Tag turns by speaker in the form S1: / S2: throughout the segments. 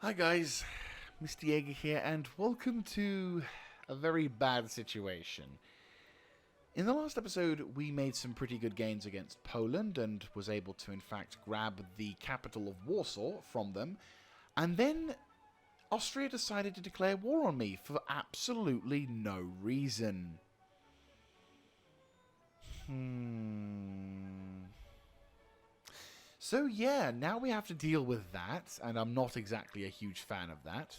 S1: Hi guys, Mr. Jaeger here, and welcome to a very bad situation. In the last episode, we made some pretty good gains against Poland and was able to, in fact, grab the capital of Warsaw from them. And then Austria decided to declare war on me for absolutely no reason. So yeah, now we have to deal with that, and I'm not exactly a huge fan of that.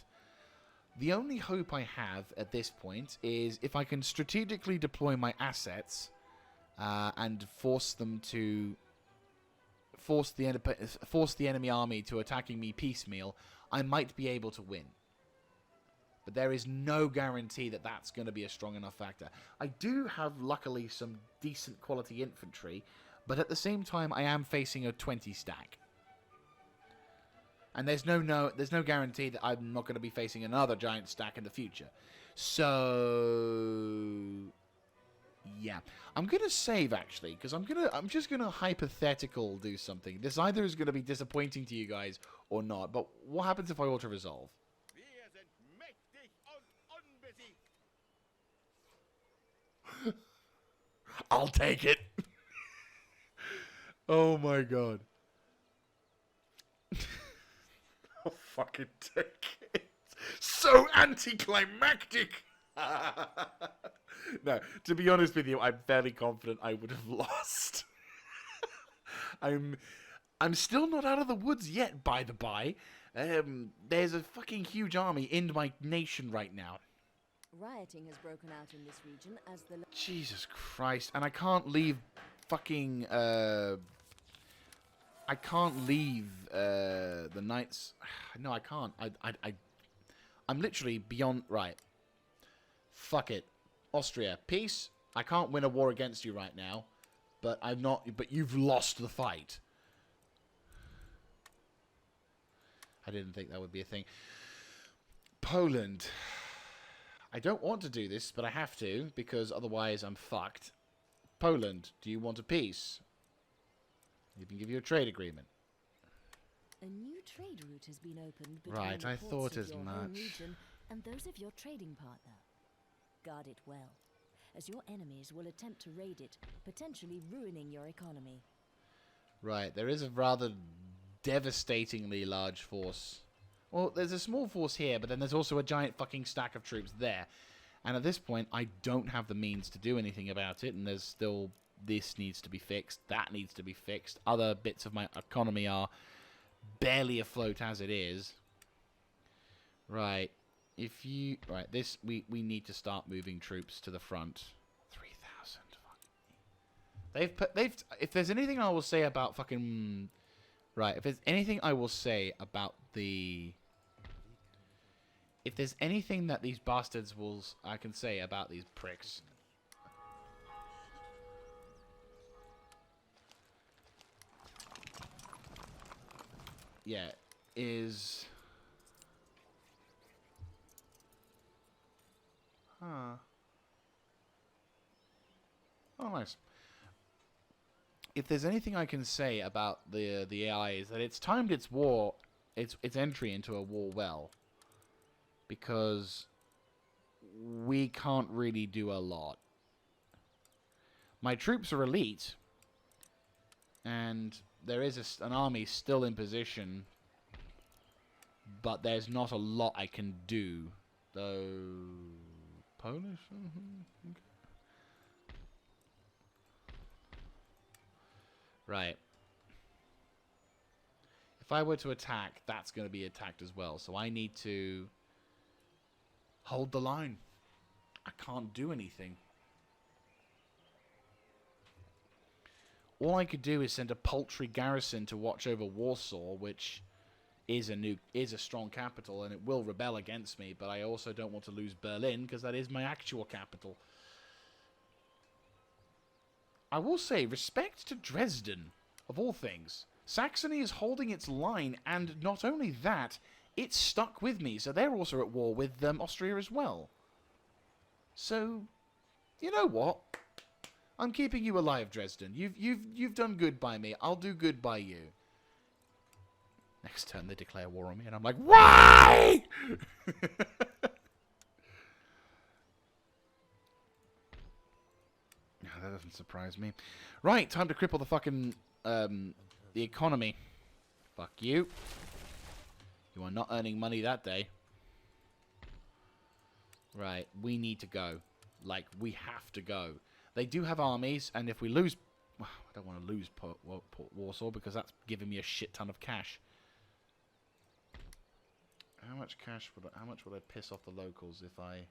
S1: The only hope I have at this point is if I can strategically deploy my assets and force them to force the enemy army to attacking me piecemeal, I might be able to win. But there is no guarantee that that's going to be a strong enough factor. I do have, luckily, some decent quality infantry, but at the same time, I am facing a 20 stack. And there's no guarantee that I'm not going to be facing another giant stack in the future. So yeah, I'm going to save actually because I'm just going to hypothetical do something. This either is going to be disappointing to you guys or not. But what happens if I auto resolve? I'll take it. Oh my god. I'll fucking take it. So anticlimactic. No, to be honest with you, I'm fairly confident I would have lost. I'm still not out of the woods yet, by the by. There's a fucking huge army in my nation right now.
S2: Rioting has broken out in this region as the
S1: Jesus Christ. And I can't leave fucking, I can't leave, the knights. No, I can't. I'm literally beyond, right. Fuck it. Austria, peace. I can't win a war against you right now. But but you've lost the fight. I didn't think that would be a thing. Poland. I don't want to do this, but I have to, because otherwise I'm fucked. Poland, do you want a peace? We can give you a trade agreement.
S2: a new trade route has been opened between
S1: Right,
S2: the
S1: I
S2: ports
S1: thought
S2: of
S1: as
S2: your home
S1: much.
S2: region and those of your trading partner. Guard it well, as your enemies will attempt to raid it, potentially ruining your economy.
S1: Right, there is a rather devastatingly large force. Well, there's a small force here, but then there's also a giant fucking stack of troops there. And at this point, I don't have the means to do anything about it, and there's still... This needs to be fixed, that needs to be fixed. Other bits of my economy are barely afloat as it is. Right, if you... Right, this... We need to start moving troops to the front. 3,000. If there's anything I will say about fucking... Right, if there's anything I will say about the... If there's anything that these bastards I can say about these pricks. Yeah, is... Huh. Oh, nice. If there's anything I can say about the AI is that it's timed its war, its entry into a war well. Because we can't really do a lot. My troops are elite, and there is an army still in position, but there's not a lot I can do. Though... Polish? Okay. Right. If I were to attack, that's going to be attacked as well. So I need to hold the line. I can't do anything. All I could do is send a paltry garrison to watch over Warsaw, which is a strong capital, and it will rebel against me. But I also don't want to lose Berlin because that is my actual capital. I will say, respect to Dresden, of all things. Saxony is holding its line, and not only that, it's stuck with me, so they're also at war with Austria as well. So, you know what? I'm keeping you alive, Dresden. You've done good by me. I'll do good by you. Next turn, they declare war on me, and I'm like, why? No, that doesn't surprise me. Right, time to cripple the fucking, the economy. Fuck you. You are not earning money that day. Right, we need to go. Like, we have to go. They do have armies, and if we lose... Well, I don't want to lose Port Warsaw, because that's giving me a shit ton of cash. How much cash would I... How much would I piss off the locals if I...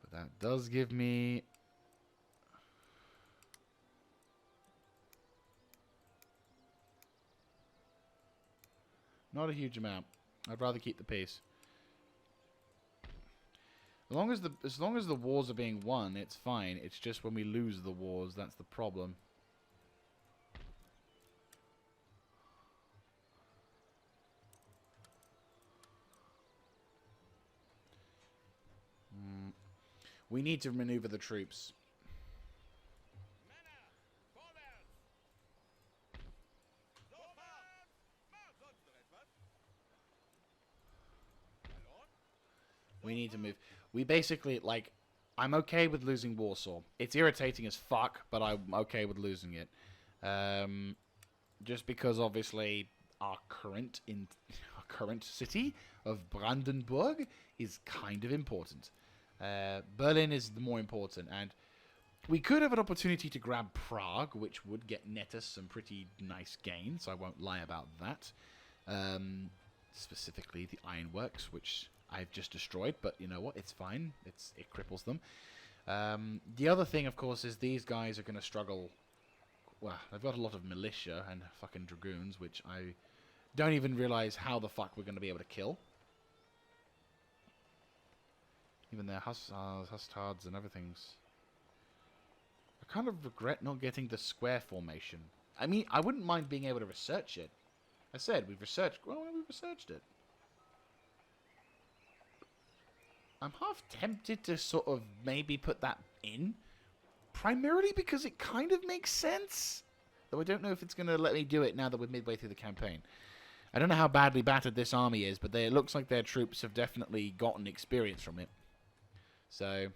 S1: But that does give me... Not a huge amount. I'd rather keep the peace. As long as the wars are being won, it's fine. It's just when we lose the wars that's the problem. We need to maneuver the troops. We need to move. We basically, like, I'm okay with losing Warsaw. It's irritating as fuck, but I'm okay with losing it. Just because, obviously, our current city of Brandenburg is kind of important. Berlin is the more important, and we could have an opportunity to grab Prague, which would net us some pretty nice gains. I won't lie about that. Specifically, the ironworks, which I've just destroyed, but you know what? It's fine. It cripples them. The other thing, of course, is these guys are going to struggle. Well, they've got a lot of militia and fucking dragoons, which I don't even realize how the fuck we're going to be able to kill. Even their hussars, hustards, and everything's... I kind of regret not getting the square formation. I mean, I wouldn't mind being able to research it. I said, we've researched... Well, we've researched it. I'm half tempted to sort of maybe put that in. Primarily because it kind of makes sense. Though I don't know if it's going to let me do it now that we're midway through the campaign. I don't know how badly battered this army is, but it looks like their troops have definitely gotten experience from it. So,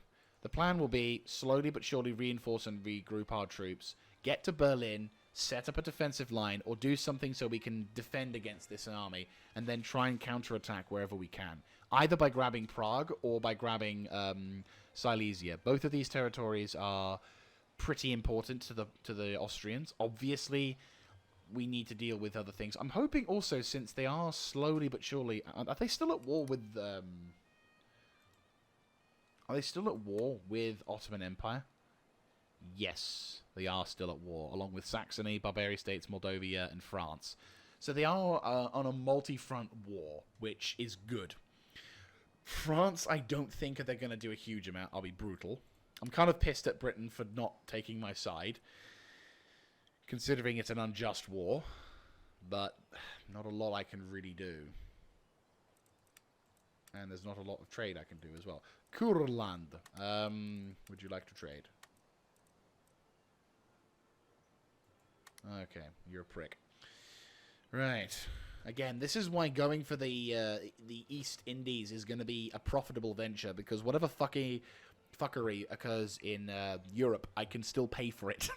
S1: the plan will be slowly but surely reinforce and regroup our troops, get to Berlin, set up a defensive line, or do something so we can defend against this army, and then try and counterattack wherever we can. Either by grabbing Prague or by grabbing Silesia. Both of these territories are pretty important to the Austrians. Obviously, we need to deal with other things. I'm hoping also, since they are slowly but surely... Are they still at war with... Are they still at war with Ottoman Empire? Yes, they are still at war, along with Saxony, Barbary States, Moldavia, and France. So they are on a multi-front war, which is good. France, I don't think they're going to do a huge amount. I'll be brutal. I'm kind of pissed at Britain for not taking my side, considering it's an unjust war, but not a lot I can really do. And there's not a lot of trade I can do as well. Kurland. Would you like to trade? Okay, you're a prick. Right. Again, this is why going for the East Indies is going to be a profitable venture, because whatever fuckery occurs in Europe, I can still pay for it.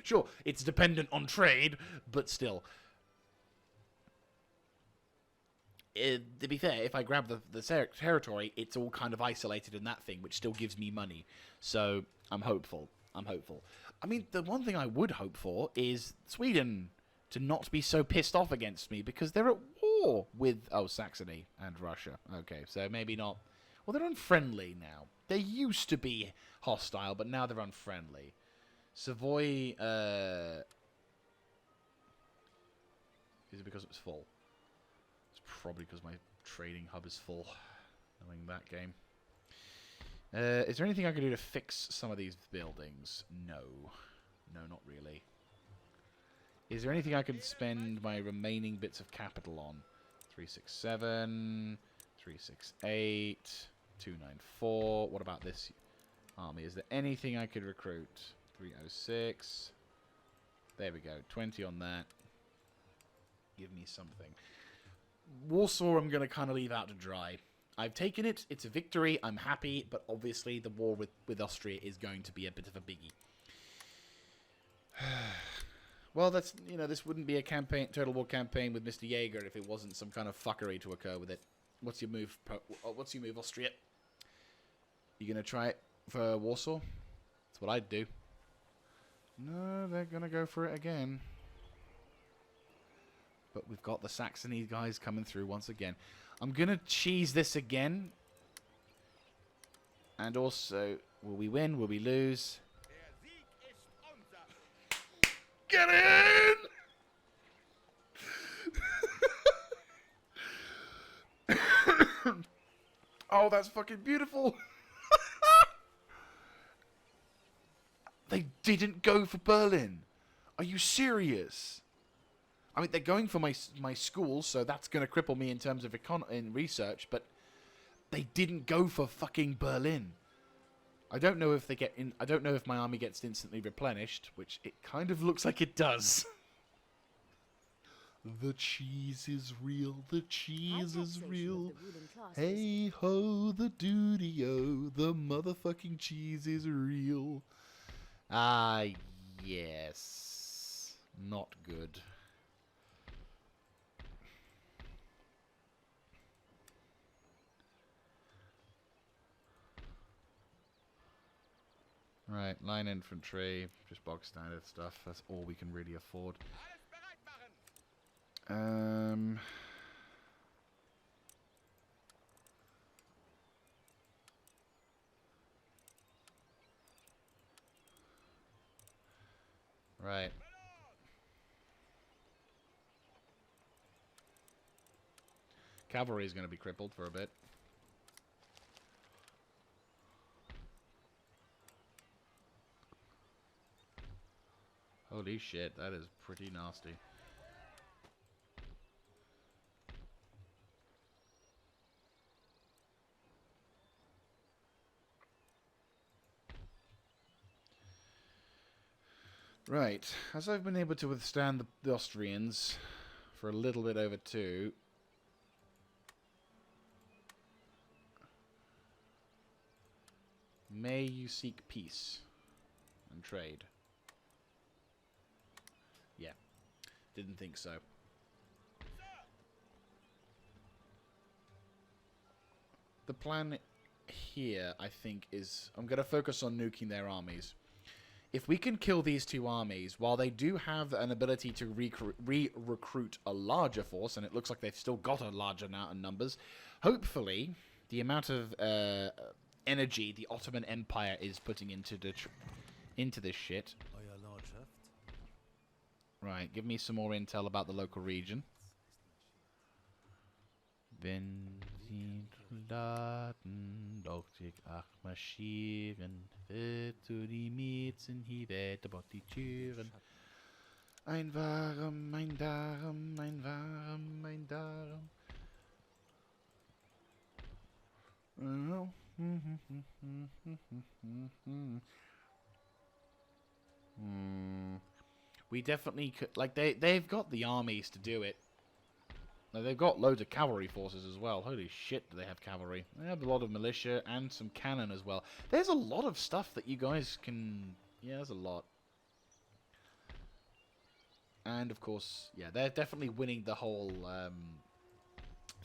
S1: Sure, it's dependent on trade, but still. To be fair, if I grab the territory, it's all kind of isolated in that thing, which still gives me money. So, I'm hopeful. I'm hopeful. I mean, the one thing I would hope for is Sweden to not be so pissed off against me, because they're at war with, Saxony and Russia. Okay, so maybe not. Well, they're unfriendly now. They used to be hostile, but now they're unfriendly. Savoy, is it because it was full? It's probably because my trading hub is full, knowing that game. Is there anything I can do to fix some of these buildings? No. No, not really. Is there anything I can spend my remaining bits of capital on? 367, 368, 294. What about this? army. Is there anything I could recruit? 306. There we go. 20 on that. Give me something. Warsaw I'm going to kind of leave out to dry. I've taken it. It's a victory. I'm happy. But obviously the war with Austria is going to be a bit of a biggie. Well, that's, you know, this wouldn't be a campaign, Total War campaign with Mr. Jaeger if it wasn't some kind of fuckery to occur with it. What's your move? What's your move, Austria? You going to try it for Warsaw? That's what I'd do. No, they're going to go for it again. But we've got the Saxony guys coming through once again. I'm going to cheese this again. And also, will we win? Will we lose? Get in! Oh, that's fucking beautiful. They didn't go for Berlin. Are you serious? I mean, they're going for my school, so that's going to cripple me in terms of in research, but they didn't go for fucking Berlin. I don't know if they get in. I don't know if my army gets instantly replenished, which it kind of looks like it does. The cheese is real. The cheese is real. Hey ho, the duty-o. The motherfucking cheese is real. Ah, yes. Not good. Right, line infantry, just box standard stuff. That's all we can really afford. Right. Cavalry is going to be crippled for a bit. Holy shit, that is pretty nasty. Right, as I've been able to withstand the Austrians for a little bit over 2. May you seek peace and trade. Yeah, didn't think so. The plan here, I think, is I'm going to focus on nuking their armies. If we can kill these 2 armies, while they do have an ability to re-recruit a larger force, and it looks like they've still got a large amount of numbers, hopefully the amount of energy the Ottoman Empire is putting into this shit. Right, give me some more intel about the local region. Wenn sie Soldaten doch sich marschieren, wird zu die Mietzen hier weiter bot die Türen. Ein Warm, ein Darm, ein Warm, ein Darm. We definitely could, like, they've got the armies to do it. Now, they've got loads of cavalry forces as well. Holy shit, do they have cavalry. They have a lot of militia and some cannon as well. There's a lot of stuff that you guys can... Yeah, there's a lot. And, of course, yeah, they're definitely winning the whole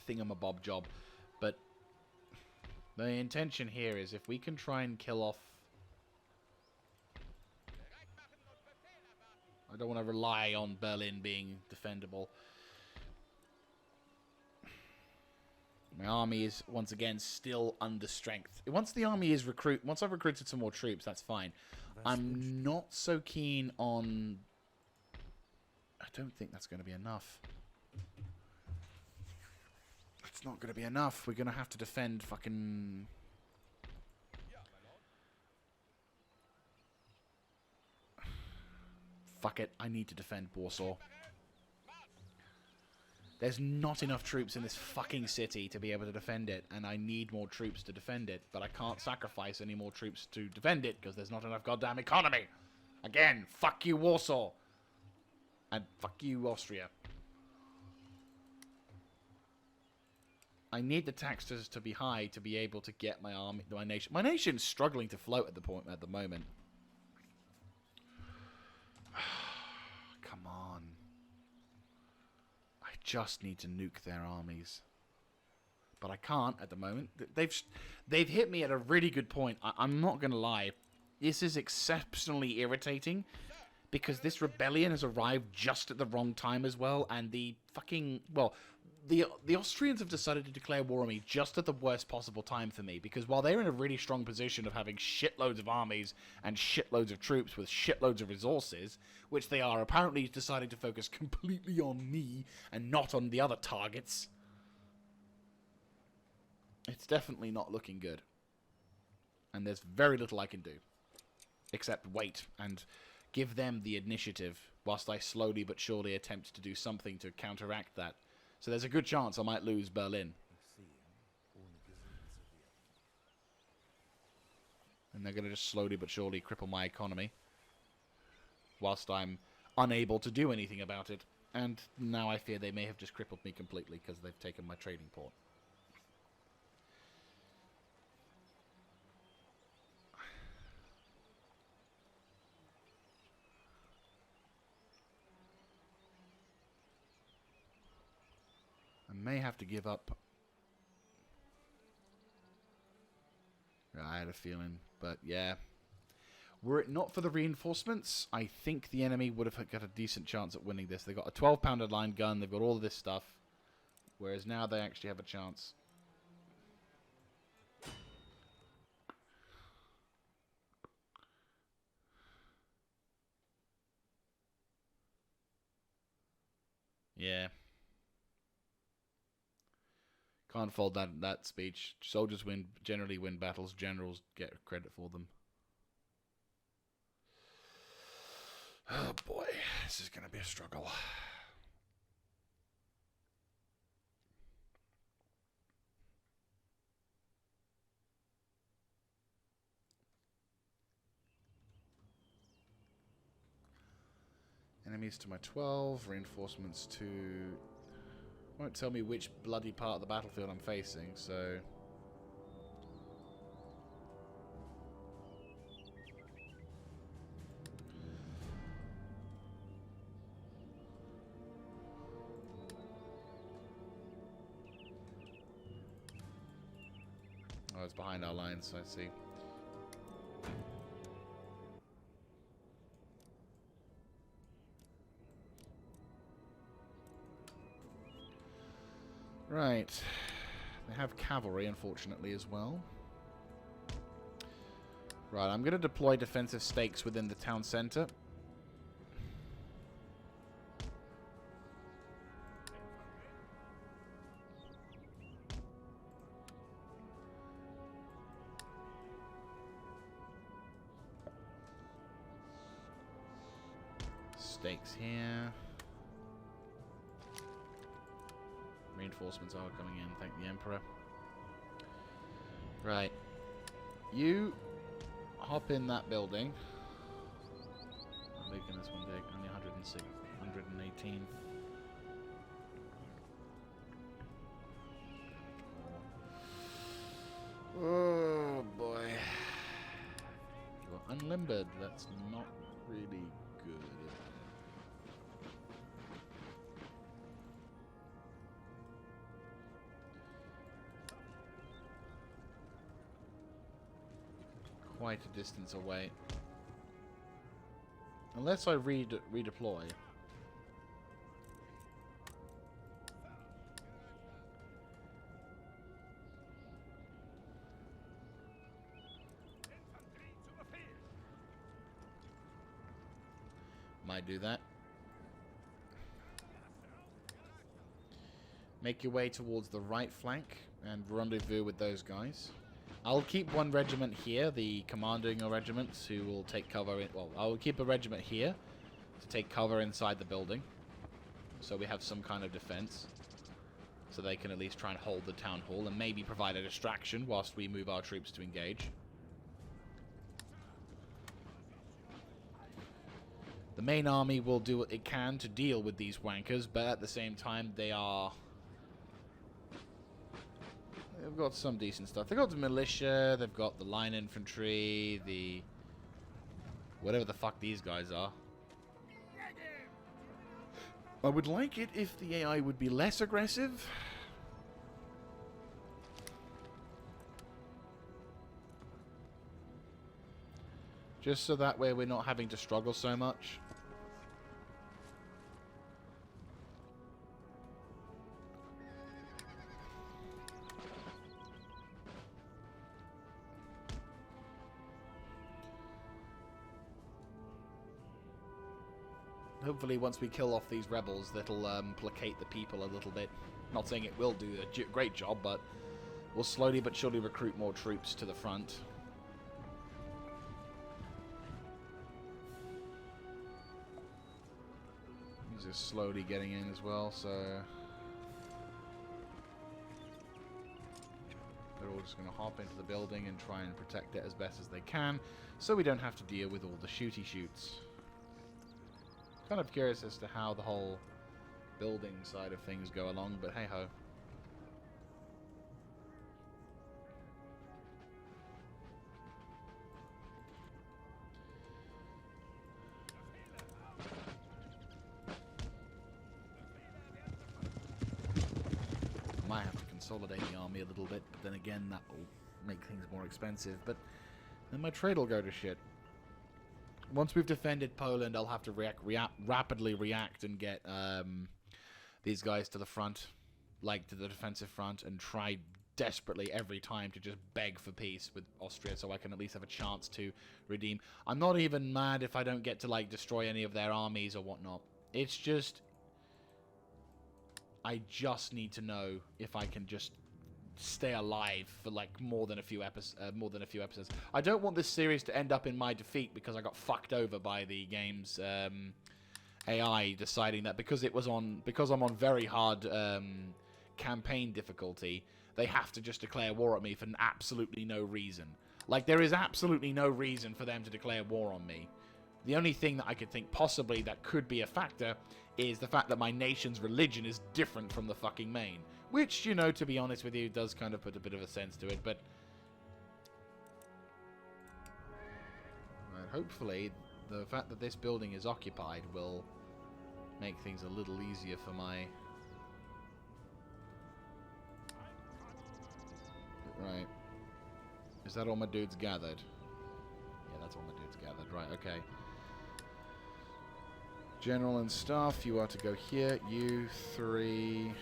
S1: thingamabob job. But the intention here is if we can try and kill off... I don't want to rely on Berlin being defendable. My army is, once again, still under strength. Once the army is once I've recruited some more troops, that's fine. I'm not so keen on... I don't think that's going to be enough. It's not going to be enough. We're going to have to defend fucking... Fuck it. I need to defend Warsaw. There's not enough troops in this fucking city to be able to defend it, and I need more troops to defend it, but I can't sacrifice any more troops to defend it because there's not enough goddamn economy. Again, fuck you, Warsaw. And fuck you, Austria. I need the taxes to be high to be able to get my army, my nation. My nation's struggling to float at the moment. Come on. I just need to nuke their armies. But I can't at the moment. They've hit me at a really good point. I'm not going to lie. This is exceptionally irritating because this rebellion has arrived just at the wrong time as well, and the fucking, well, the Austrians have decided to declare war on me just at the worst possible time for me, because while they're in a really strong position of having shitloads of armies and shitloads of troops with shitloads of resources, which they are apparently deciding to focus completely on me and not on the other targets, it's definitely not looking good. And there's very little I can do, except wait and give them the initiative whilst I slowly but surely attempt to do something to counteract that. So there's a good chance I might lose Berlin. And they're going to just slowly but surely cripple my economy whilst I'm unable to do anything about it. And now I fear they may have just crippled me completely because they've taken my trading port. May have to give up. I had a feeling, but yeah. Were it not for the reinforcements, I think the enemy would have got a decent chance at winning this. They've got a 12-pounder line gun, they've got all of this stuff, whereas now they actually have a chance. Yeah. Can't fold that speech. Soldiers generally win battles. Generals get credit for them. Oh boy, this is going to be a struggle. Enemies to my 12, reinforcements to... Won't tell me which bloody part of the battlefield I'm facing, so... Oh, it's behind our lines, I see. Right. They have cavalry, unfortunately, as well. Right, I'm going to deploy defensive stakes within the town center. Stakes here. Reinforcements are coming in, thank the Emperor. Right. You hop in that building. How big can this one take? Only 106, 118. Oh boy. You're unlimbered, that's not really good. Quite a distance away. Unless I redeploy. Might do that. Make your way towards the right flank and rendezvous with those guys. I'll keep one regiment here, the commanding regiment, who will take cover in... Well, I'll keep a regiment here to take cover inside the building, so we have some kind of defense. so they can at least try and hold the town hall and maybe provide a distraction whilst we move our troops to engage. The main army will do what it can to deal with these wankers, but at the same time, they've got some decent stuff. They've got the militia, they've got the line infantry, the... whatever the fuck these guys are. I would like it if the AI would be less aggressive. Just so that way we're not having to struggle so much. Hopefully once we kill off these rebels, that'll placate the people a little bit. Not saying it will do a great job, but we'll slowly but surely recruit more troops to the front. These are slowly getting in as well, so... they're all just going to hop into the building and try and protect it as best as they can, so we don't have to deal with all the shooty-shoots. Kind of curious as to how the whole building side of things go along, but hey-ho. I might have to consolidate the army a little bit, but then again, that will make things more expensive, but then my trade will go to shit. Once we've defended Poland, I'll have to rapidly react and get these guys to the front, like to the defensive front, and try desperately every time to just beg for peace with Austria so I can at least have a chance to redeem. I'm not even mad if I don't get to, like, destroy any of their armies or whatnot. It's just... I just need to know if I can just stay alive for like more than a few episodes. I don't want this series to end up in my defeat because I got fucked over by the game's AI deciding that because I'm on very hard campaign difficulty, they have to just declare war on me for absolutely no reason. Like, there is absolutely no reason for them to declare war on me. The only thing that I could think possibly that could be a factor is the fact that my nation's religion is different from the fucking main. Which, you know, to be honest with you, does kind of put a bit of a sense to it, but... right, hopefully, the fact that this building is occupied will make things a little easier for my... right. Is that all my dudes gathered? Yeah, that's all my dudes gathered. Right, okay. General and staff, you are to go here. You three...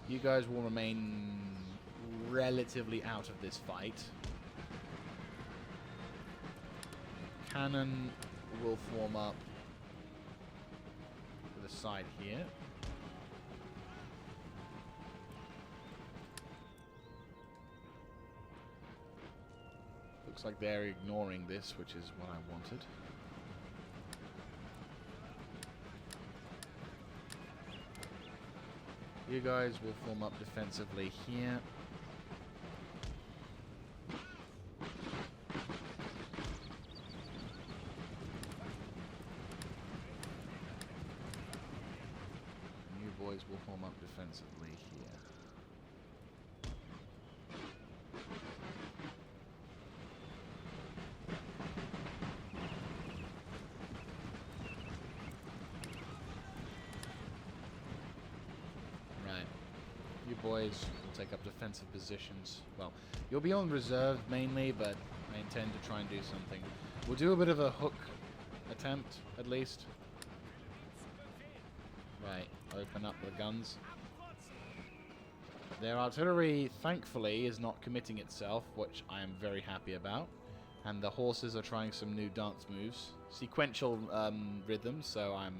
S1: you guys will remain relatively out of this fight. Cannon will form up to the side here. Looks like they're ignoring this, which is what I wanted. You guys will form up defensively here. You boys will form up defensively here. Boys will take up defensive positions. Well, you'll be on reserve mainly, but I intend to try and do something. We'll do a bit of a hook attempt, at least. Right, open up the guns. Their artillery, thankfully, is not committing itself, which I am very happy about. And the horses are trying some new dance moves. Sequential rhythms, so I'm...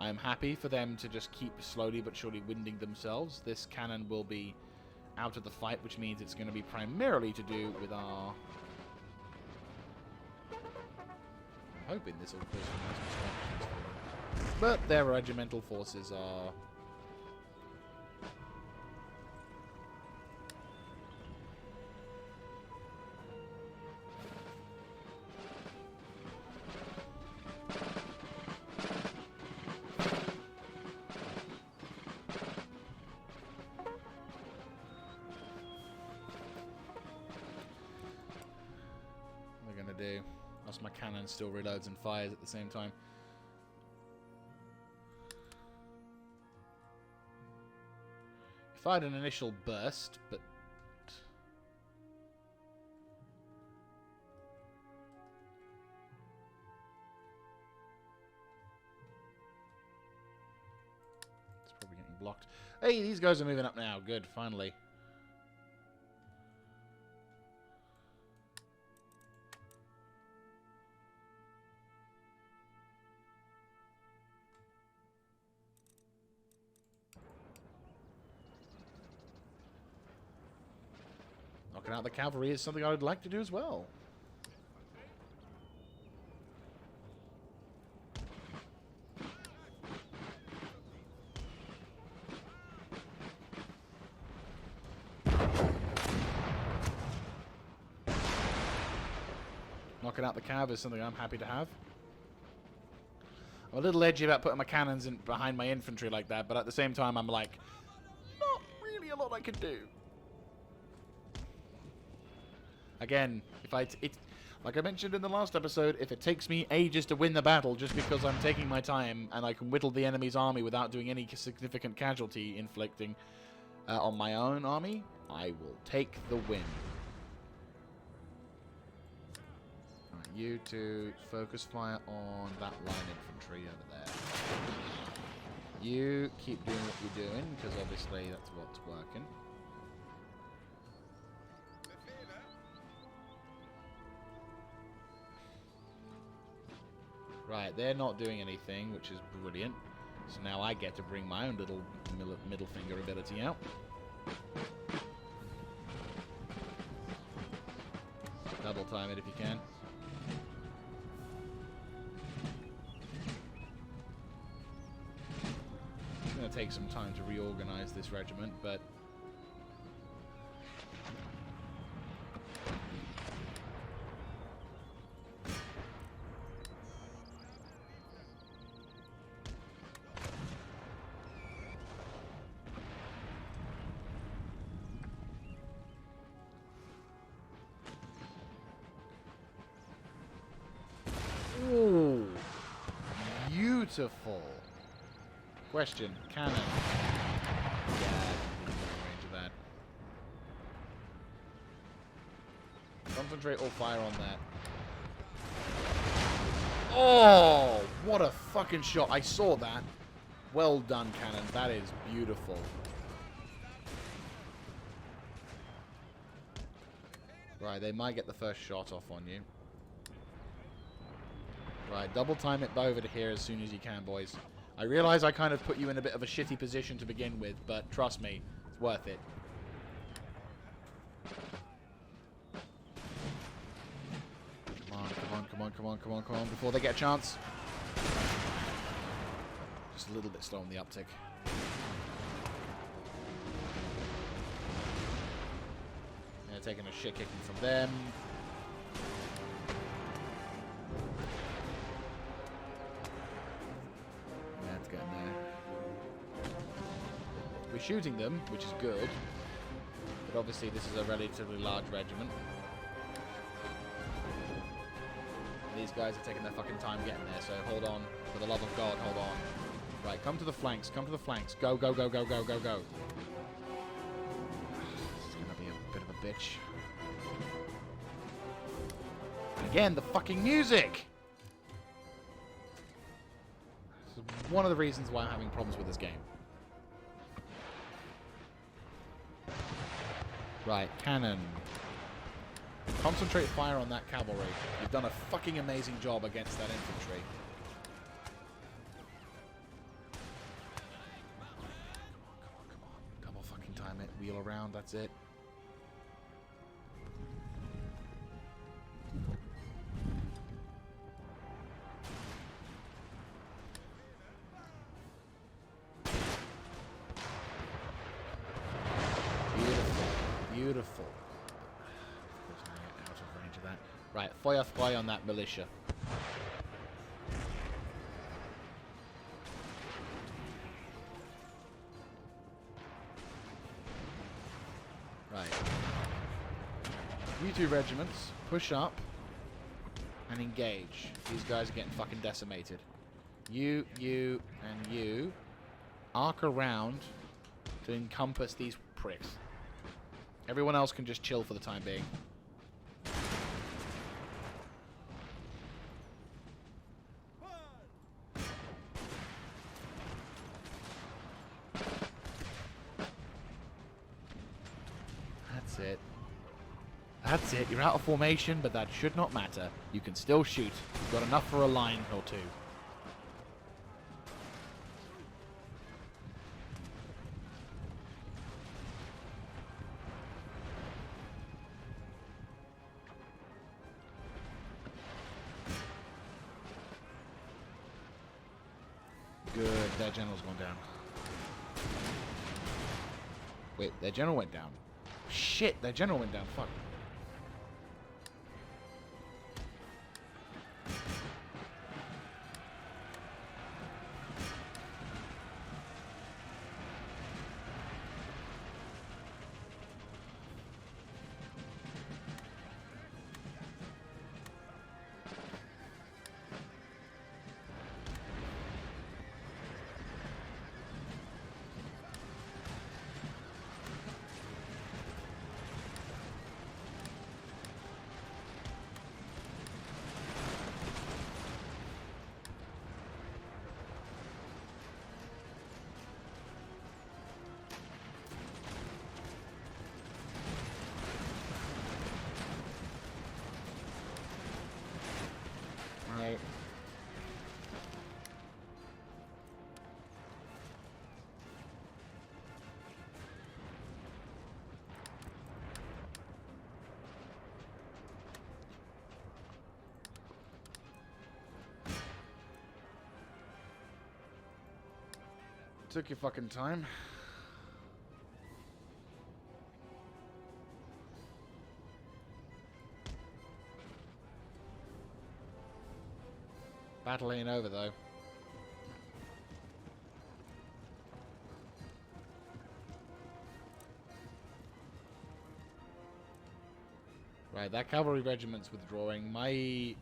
S1: I'm happy for them to just keep slowly but surely winding themselves. This cannon will be out of the fight, which means it's going to be primarily to do with our... I'm hoping this will cause some nice distractions for them. But their regimental forces are... do. Whilst my cannon still reloads and fires at the same time. He fired an initial burst, but... it's probably getting blocked. Hey, these guys are moving up now. Good, finally. Knocking out the cavalry is something I would like to do as well. Knocking out the cav is something I'm happy to have. I'm a little edgy about putting my cannons in behind my infantry like that, but at the same time I'm like, not really a lot I can do. Again, if like I mentioned in the last episode, if it takes me ages to win the battle just because I'm taking my time and I can whittle the enemy's army without doing any significant casualty inflicting on my own army, I will take the win. Right, you two focus fire on that line infantry over there. You keep doing what you're doing, because obviously that's what's working. Right, they're not doing anything, which is brilliant. So now I get to bring my own little middle finger ability out. Double time it if you can. It's going to take some time to reorganize this regiment, but... Ooh, beautiful. Question, cannon. Yeah, I didn't even know the range of that. Concentrate all fire on that. Oh, what a fucking shot. I saw that. Well done, cannon. That is beautiful. Right, they might get the first shot off on you. Right, double time it over to here as soon as you can, boys. I realize I kind of put you in a bit of a shitty position to begin with, but trust me, it's worth it. Come on, come on, come on, come on, come on, come on, before they get a chance. Just a little bit slow on the uptick. They're taking a shit kicking from them. Getting there. We're shooting them, which is good, but obviously this is a relatively large regiment. These guys are taking their fucking time getting there, so hold on. For the love of God, hold on. Right, come to the flanks, come to the flanks. Go, go, go, go, go, go, go. This is gonna be a bit of a bitch. And again, the fucking music! One of the reasons why I'm having problems with this game. Right, cannon. Concentrate fire on that cavalry. You've done a fucking amazing job against that infantry. heal around, that's it. Beautiful. Of course, I'm out of range of that. Right, fire on that militia. Right. You two regiments, push up and engage. These guys are getting fucking decimated. You, and you arc around to encompass these pricks. Everyone else can just chill for the time being. That's it. That's it. You're out of formation, but that should not matter. You can still shoot. You've got enough for a line or two. Good, their general's gone down. Wait, their general went down. Shit, their general went down. Fuck. Right. Took your fucking time. Battle ain't over, though. Right, that cavalry regiment's withdrawing. My...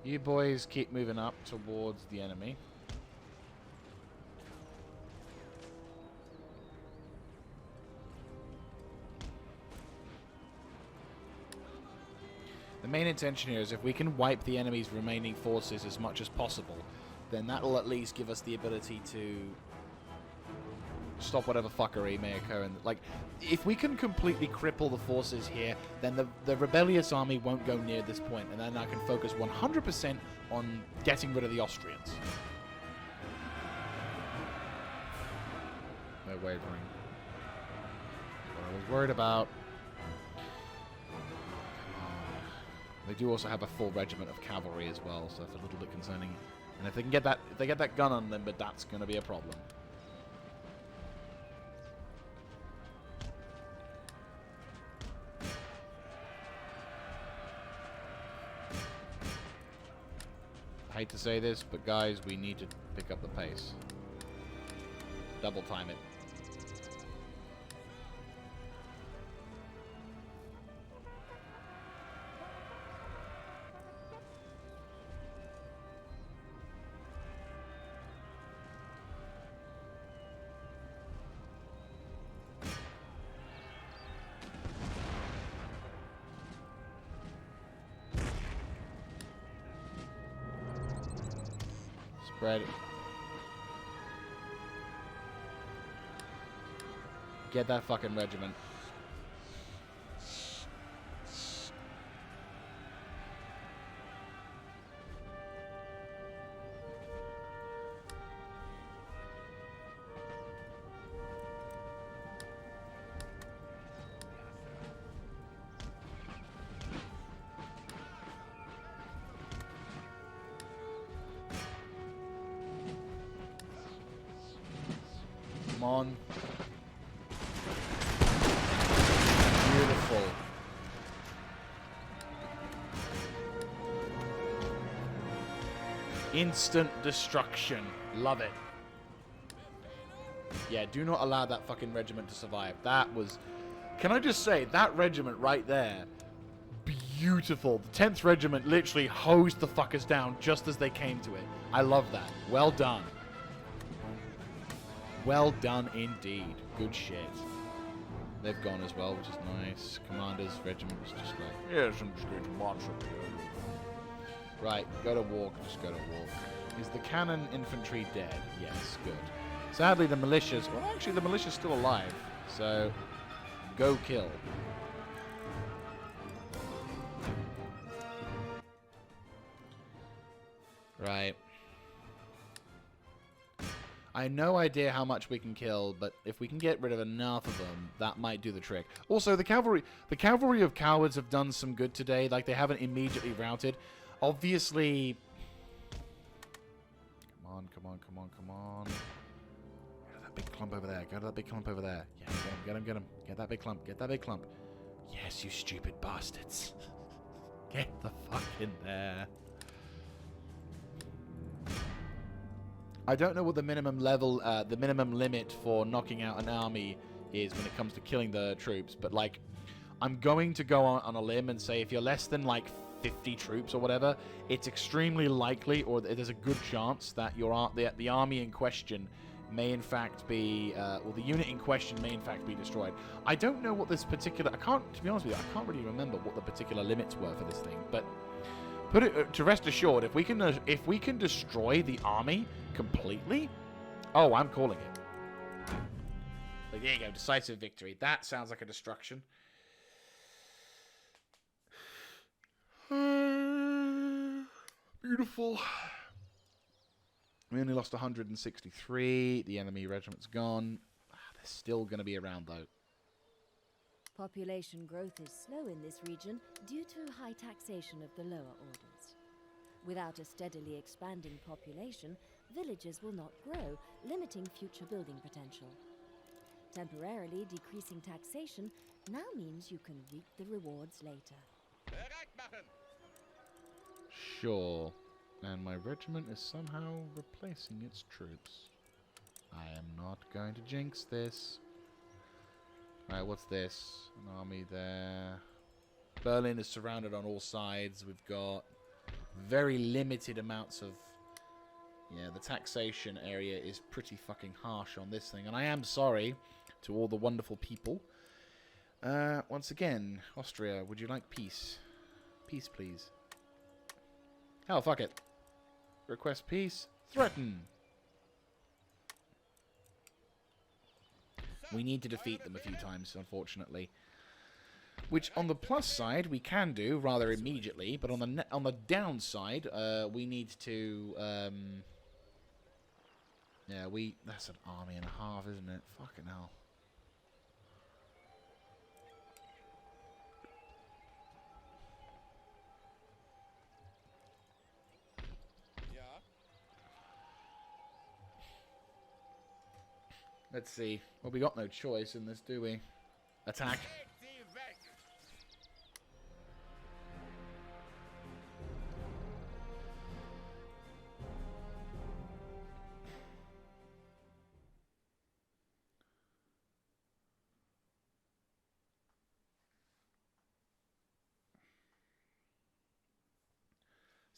S1: You boys keep moving up towards the enemy. The main intention here is if we can wipe the enemy's remaining forces as much as possible, then that'll at least give us the ability to stop whatever fuckery may occur. And like, if we can completely cripple the forces here, then the rebellious army won't go near this point, and then I can focus 100% on getting rid of the Austrians. No wavering. What I was worried about. They do also have a full regiment of cavalry as well, so that's a little bit concerning. And if they can get that gun on them, but that's going to be a problem. I hate to say this, but guys, we need to pick up the pace. Double time it. Spread. Get that fucking regiment. on. Beautiful. Instant destruction. Love it. Yeah, do not allow that fucking regiment to survive. That was... Can I just say, that regiment right there, beautiful. The 10th regiment literally hosed the fuckers down just as they came to it. I love that. Well done. Well done indeed. Good shit. They've gone as well, which is nice. Commander's regiment was just like, yes, I'm just going to march up here. Right, go to walk, just go to walk. Is the cannon infantry dead? Yes, good. Sadly, the militias... Well, actually, the militia's still alive. So, go kill. Right. I have no idea how much we can kill, but if we can get rid of enough of them, that might do the trick. Also, the cavalry of cowards have done some good today. Like, they haven't immediately routed. Obviously... Come on, come on, come on, come on. Get that big clump over there. Go to that big clump over there. Yeah, get him, get him, get him. Get that big clump, get that big clump. Yes, you stupid bastards. Get the fuck in there. I don't know what the minimum level, the minimum limit for knocking out an army is when it comes to killing the troops, but like, I'm going to go on a limb and say if you're less than like 50 troops or whatever, it's extremely likely, or there's a good chance that the army in question may in fact be, or the unit in question may in fact be destroyed. I don't know what this particular, to be honest with you, I can't really remember what the particular limits were for this thing, but put it to rest assured, if we can destroy the army completely, oh, I'm calling it. But there you go, decisive victory. That sounds like a destruction. Beautiful. We only lost 163. The enemy regiment's gone. They're still going to be around, though.
S2: Population growth is slow in this region due to high taxation of the lower orders. Without a steadily expanding population, villages will not grow, limiting future building potential. Temporarily decreasing taxation now means you can reap the rewards later.
S1: Sure. And my regiment is somehow replacing its troops. I am not going to jinx this. Alright, what's this? An army there. Berlin is surrounded on all sides. We've got very limited amounts of... Yeah, the taxation area is pretty fucking harsh on this thing. And I am sorry to all the wonderful people. Once again, Austria, would you like peace? Peace, please. Hell, fuck it. Request peace. Threaten. We need to defeat them a few times, unfortunately. Which, on the plus side, we can do rather immediately. But on the downside, we need to... yeah, that's an army and a half, isn't it? Fucking hell. Let's see. Well, we got no choice in this, do we? Attack.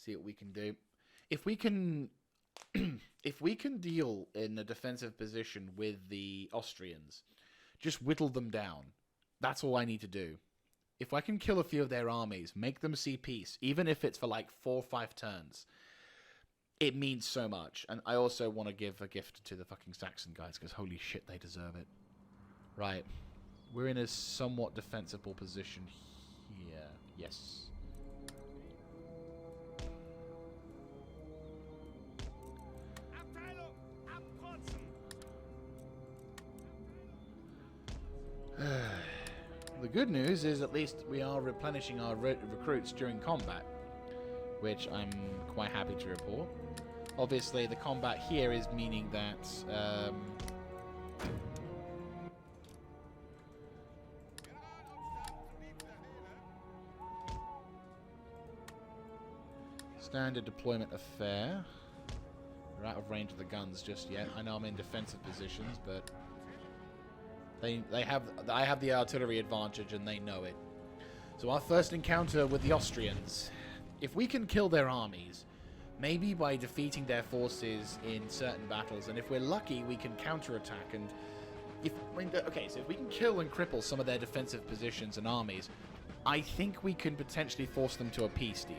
S1: See what we can do. If we can... if we can deal in a defensive position with the Austrians, just whittle them down. That's all I need to do. If I can kill a few of their armies, make them see peace, even if it's for like 4 or 5 turns, it means so much. And I also want to give a gift to the fucking Saxon guys, because holy shit, they deserve it. Right. We're in a somewhat defensible position here. Yes. The good news is at least we are replenishing our recruits during combat, which I'm quite happy to report. Obviously, the combat here is meaning that Standard deployment affair. We're out of range of the guns just yet. I know I'm in defensive positions, but I have the artillery advantage and they know it. So our first encounter with the Austrians. If we can kill their armies, maybe by defeating their forces in certain battles, and if we're lucky, we can counterattack. And so if we can kill and cripple some of their defensive positions and armies, I think we can potentially force them to a peace deal.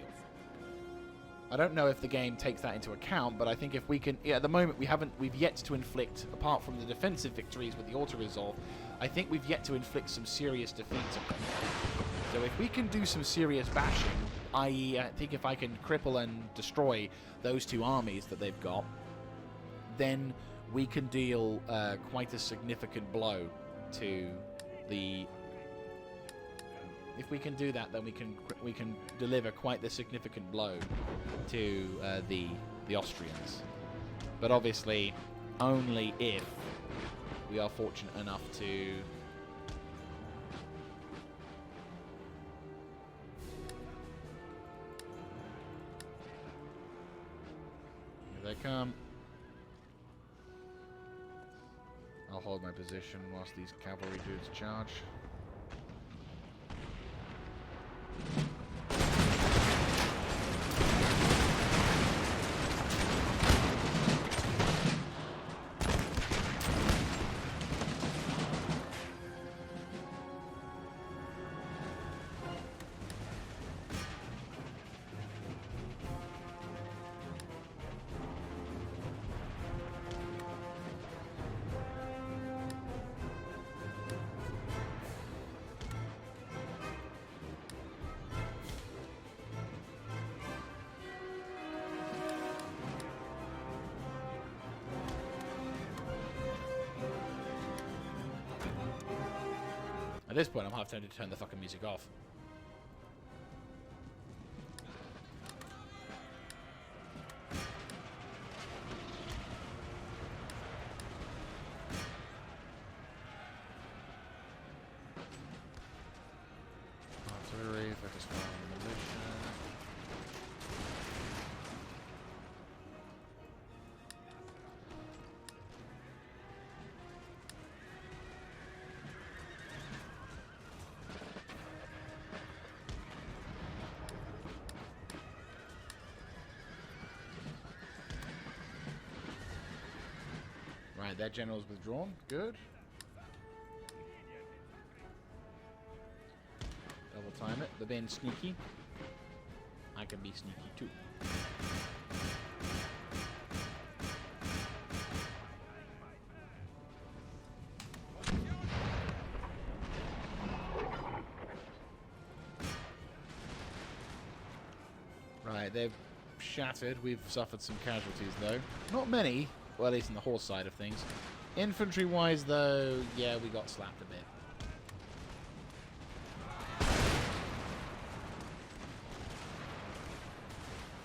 S1: I don't know if the game takes that into account, but I think if we can, at the moment we've yet to inflict, apart from the defensive victories with the auto-resolve, I think we've yet to inflict some serious defeats upon them. So if we can do some serious bashing, i.e. I think if I can cripple and destroy those two armies that they've got, then we can deal quite a significant blow to the... If we can do that, then we can deliver quite the significant blow to the Austrians. But obviously, only if we are fortunate enough to... Here they come. I'll hold my position whilst these cavalry dudes charge. At this point, I'm half tempted to turn the fucking music off. Artillery, focus fire on militia. Right, that general's withdrawn. Good. Double time it. They're being sneaky. I can be sneaky too. Right, they've shattered. We've suffered some casualties though. Not many. Well, at least on the horse side of things. Infantry-wise, though, yeah, we got slapped a bit.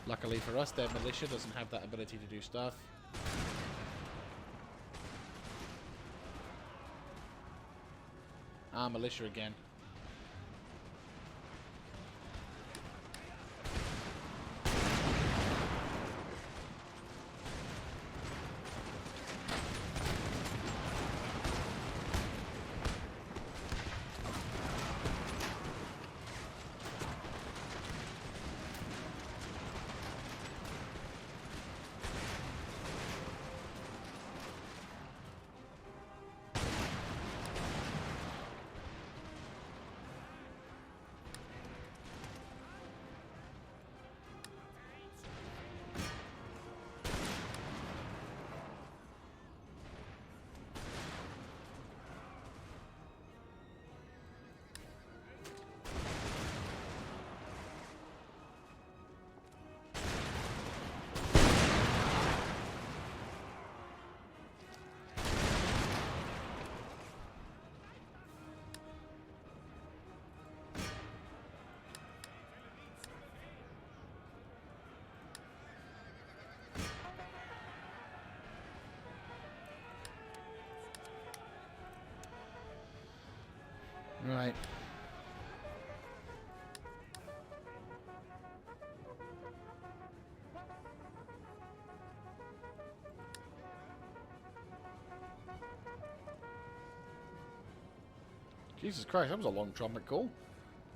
S1: Luckily for us, their militia doesn't have that ability to do stuff. Ah, militia again. Right. Jesus Christ, that was a long trumpet call.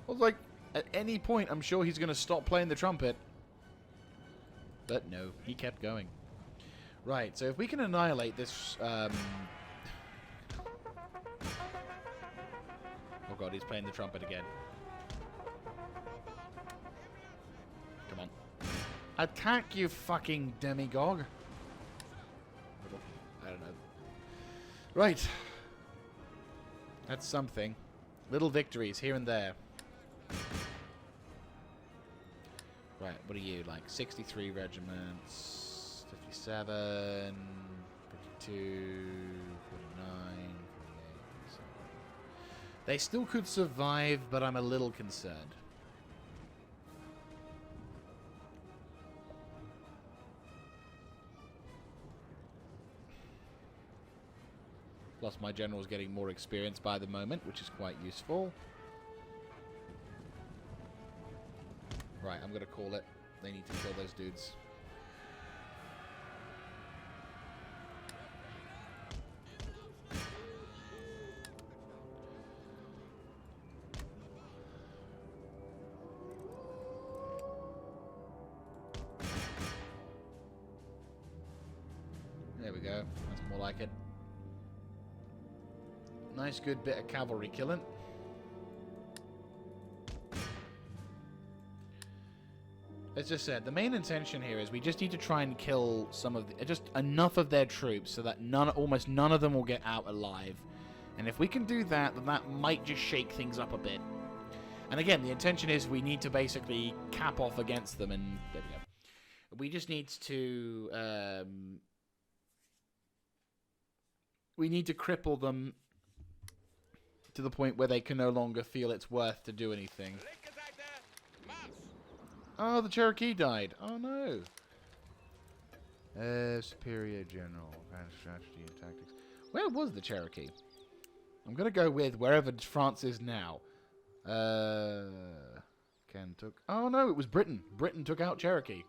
S1: I was like, at any point, I'm sure he's going to stop playing the trumpet. But no, he kept going. Right, so if we can annihilate this... Oh god, he's playing the trumpet again. Come on. Attack, you fucking demigod. I don't know. Right. That's something. Little victories here and there. Right, what are you, like 63 regiments, 57, 52, 49, 48. So. They still could survive, but I'm a little concerned. Plus my general's getting more experience by the moment, which is quite useful. Right, I'm going to call it. They need to kill those dudes. There we go. That's more like it. Nice good bit of cavalry killing. As I said, the main intention here is we just need to try and kill some of the, just enough of their troops so that almost none of them will get out alive. And if we can do that, then that might just shake things up a bit. And again, the intention is we need to basically cap off against them, and there we go. We just need to we need to cripple them to the point where they can no longer feel it's worth to do anything. Oh, the Cherokee died. Oh, no. Superior General. Strategy and tactics. Where was the Cherokee? I'm going to go with wherever France is now. Ken took... Oh, no, it was Britain. Britain took out Cherokee.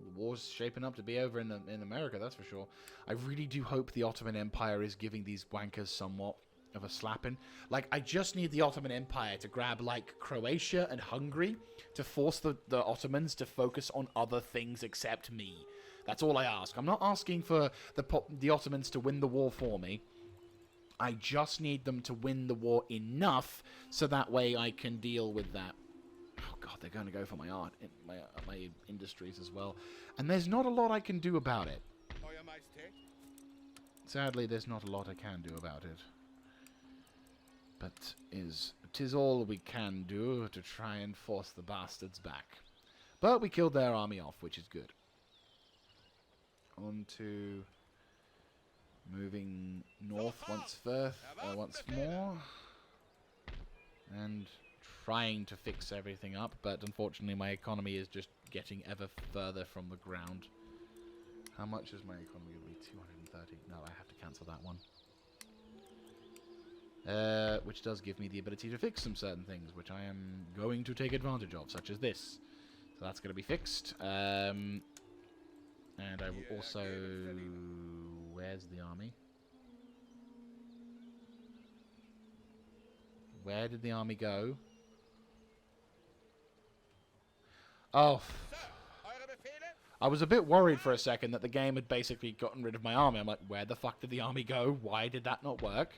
S1: The war's shaping up to be over in America, that's for sure. I really do hope the Ottoman Empire is giving these wankers somewhat of a slapping. Like, I just need the Ottoman Empire to grab, like, Croatia and Hungary to force the Ottomans to focus on other things except me. That's all I ask. I'm not asking for the Ottomans to win the war for me. I just need them to win the war enough so that way I can deal with that. Oh, God, they're going to go for my art, my industries as well. And there's not a lot I can do about it. Sadly, there's not a lot I can do about it. But tis all we can do to try and force the bastards back. But we killed their army off, which is good. On to moving north once more. And trying to fix everything up, but unfortunately my economy is just getting ever further from the ground. How much is my economy going to be? 230. No, I have to cancel that one. Which does give me the ability to fix some certain things, which I am going to take advantage of, such as this. So that's going to be fixed. And I will also... Where's the army? Where did the army go? Oh. I was a bit worried for a second that the game had basically gotten rid of my army. I'm like, where the fuck did the army go? Why did that not work?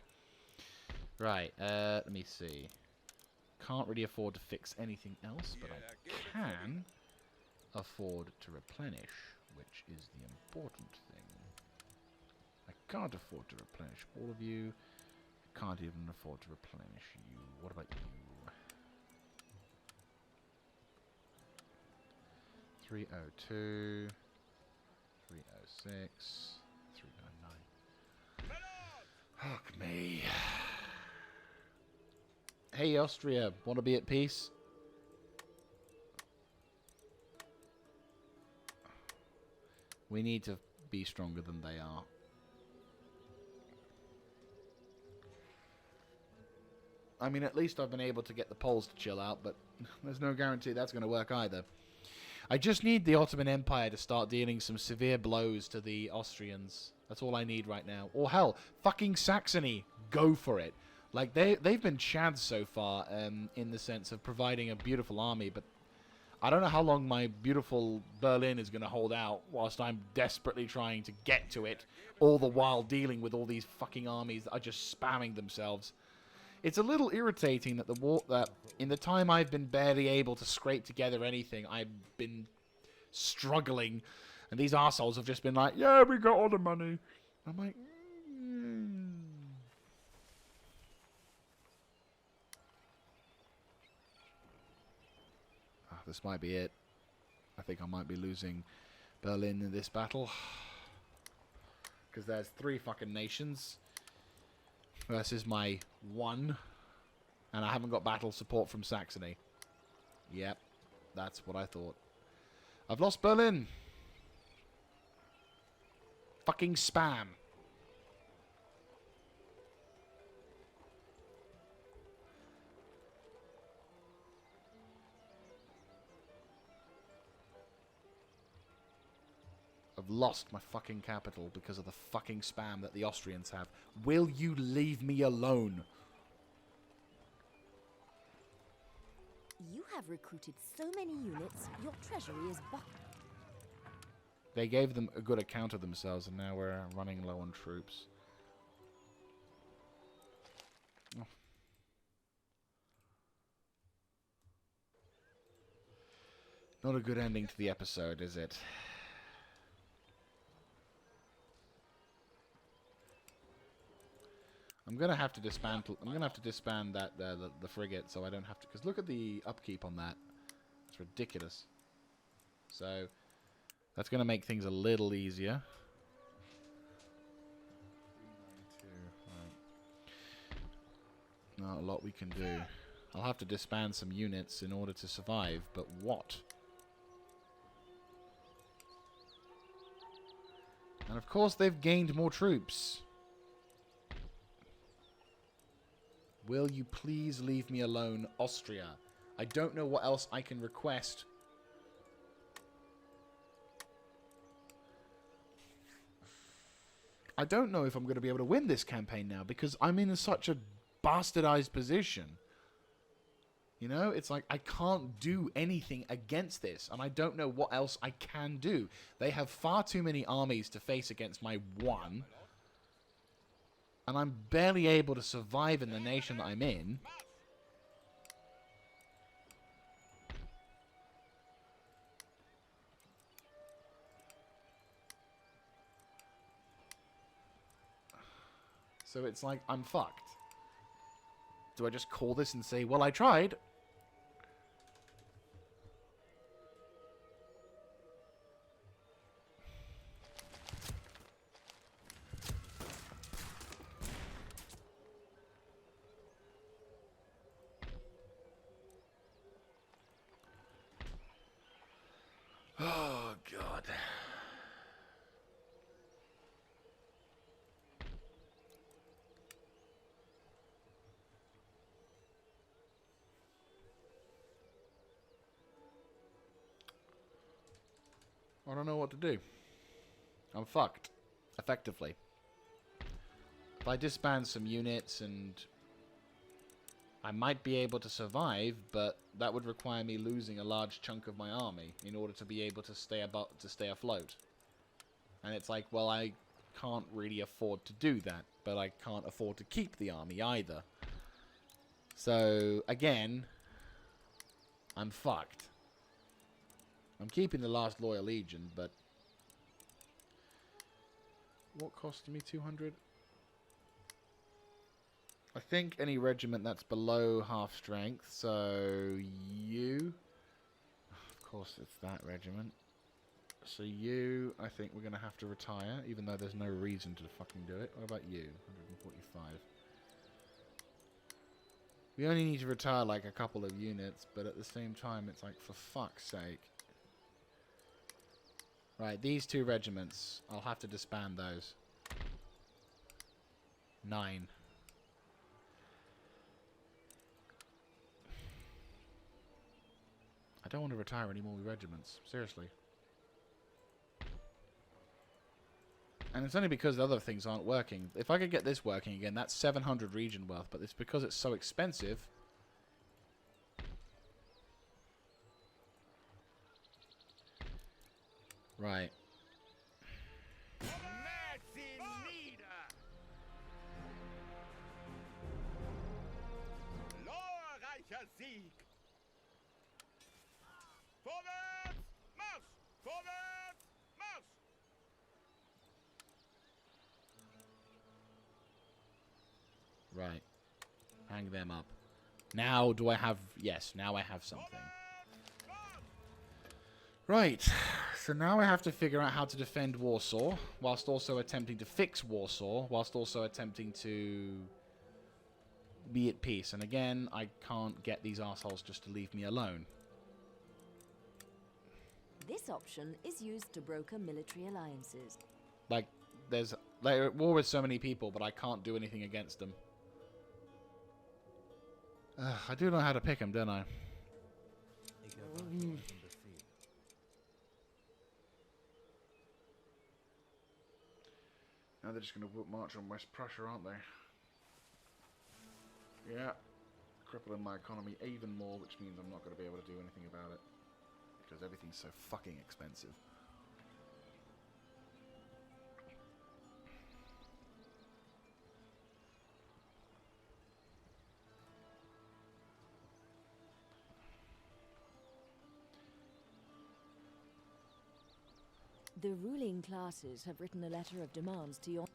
S1: Right, let me see. Can't really afford to fix anything else, but I can afford to replenish, which is the important thing. I can't afford to replenish all of you. Can't even afford to replenish you. What about you? 302, 306, 309. Fuck me. Hey, Austria, want to be at peace? We need to be stronger than they are. I mean, at least I've been able to get the Poles to chill out, but there's no guarantee that's going to work either. I just need the Ottoman Empire to start dealing some severe blows to the Austrians. That's all I need right now. Or hell, fucking Saxony. Go for it. Like, they've been chads so far, in the sense of providing a beautiful army, but I don't know how long my beautiful Berlin is going to hold out whilst I'm desperately trying to get to it, all the while dealing with all these fucking armies that are just spamming themselves. It's a little irritating that that in the time I've been barely able to scrape together anything, I've been struggling, and these arseholes have just been like, yeah, we got all the money. I'm like, this might be it. I think I might be losing Berlin in this battle. Because there's 3 fucking nations versus my 1. And I haven't got battle support from Saxony. Yep, that's what I thought. I've lost Berlin. Fucking spam. I've lost my fucking capital because of the fucking spam that the Austrians have. Will you leave me alone?
S2: You have recruited so many units, your treasury is bucked.
S1: They gave them a good account of themselves, and now we're running low on troops. Oh. Not a good ending to the episode, is it? I'm gonna have to dismantle. I'm gonna have to disband that the frigate, so I don't have to. Because look at the upkeep on that. It's ridiculous. So that's gonna make things a little easier. 392. Right. Not a lot we can do. I'll have to disband some units in order to survive. But what? And of course, they've gained more troops. Will you please leave me alone, Austria? I don't know what else I can request. I don't know if I'm going to be able to win this campaign now because I'm in such a bastardized position. You know, it's like I can't do anything against this, and I don't know what else I can do. They have far too many armies to face against my 1. And I'm barely able to survive in the nation that I'm in. So it's like, I'm fucked. Do I just call this and say, well, I tried? Oh, God. I don't know what to do. I'm fucked. Effectively. If I disband some units and I might be able to survive, but that would require me losing a large chunk of my army in order to be able to stay afloat. And it's like, well, I can't really afford to do that, but I can't afford to keep the army either. So, again, I'm fucked. I'm keeping the last loyal legion, but what cost me 200? I think any regiment that's below half strength, so you... Of course it's that regiment. So you, I think we're going to have to retire, even though there's no reason to fucking do it. What about you? 145. We only need to retire like a couple of units, but at the same time it's like, for fuck's sake. Right, these 2 regiments, I'll have to disband those. 9. don't want to retire any more regiments. Seriously. And it's only because the other things aren't working. If I could get this working again, that's 700 region wealth. But it's because it's so expensive. Right.
S3: Sieg! Vorwärts! Marsch! Vorwärts! Marsch!
S1: Right. Hang them up. Now do I have... Yes, now I have something. Right. So now I have to figure out how to defend Warsaw, whilst also attempting to fix Warsaw, whilst also attempting to be at peace. And again, I can't get these assholes just to leave me alone.
S2: This option is used to broker military alliances.
S1: Like, they're at war with so many people, but I can't do anything against them. I do know how to pick them, don't I? Now they're just going to march on West Prussia, aren't they? Yeah. Crippling my economy even more, which means I'm not going to be able to do anything about it. Because everything's so fucking expensive.
S2: The ruling classes have written a letter of demands to your...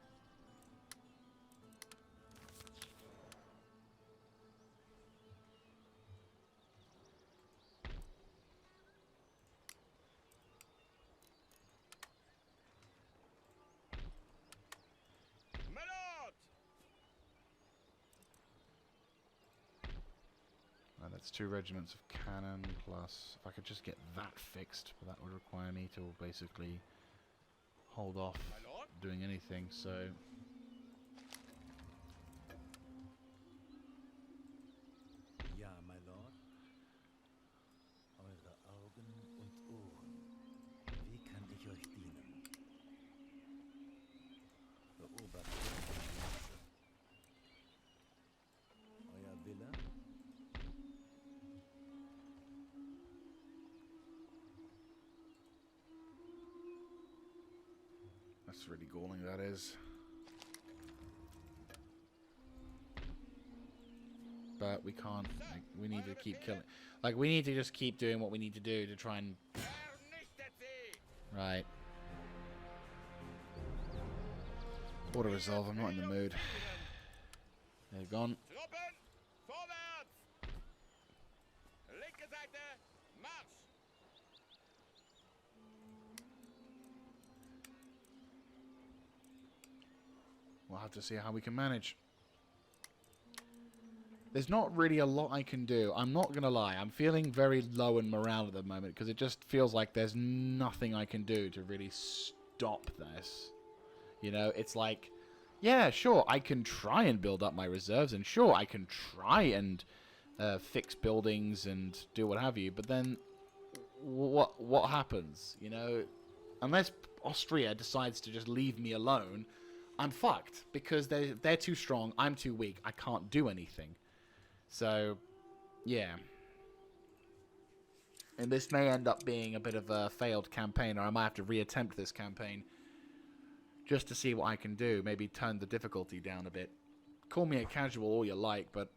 S1: That's 2 regiments of cannon, plus if I could just get that fixed, but that would require me to basically hold off doing anything, so...
S4: Ja, my lord. Eure Augen und Ohren. Wie kann ich euch dienen? Beobachtet die Straße. Euer Wille?
S1: That's really galling, that is. But we can't, like, we need to keep killing. Like, we need to just keep doing what we need to do to try and... Right. Order resolve, I'm not in the mood. They've gone.
S3: Truppen, vorwärts! Linke Seite, Marsch!
S1: We'll have to see how we can manage. There's not really a lot I can do. I'm not going to lie. I'm feeling very low in morale at the moment because it just feels like there's nothing I can do to really stop this. You know, it's like, yeah, sure, I can try and build up my reserves, and sure, I can try and fix buildings and do what have you, but then what happens? You know, unless Austria decides to just leave me alone, I'm fucked because they're too strong, I'm too weak, I can't do anything. So, yeah. And this may end up being a bit of a failed campaign, or I might have to reattempt this campaign just to see what I can do. Maybe turn the difficulty down a bit. Call me a casual all you like, but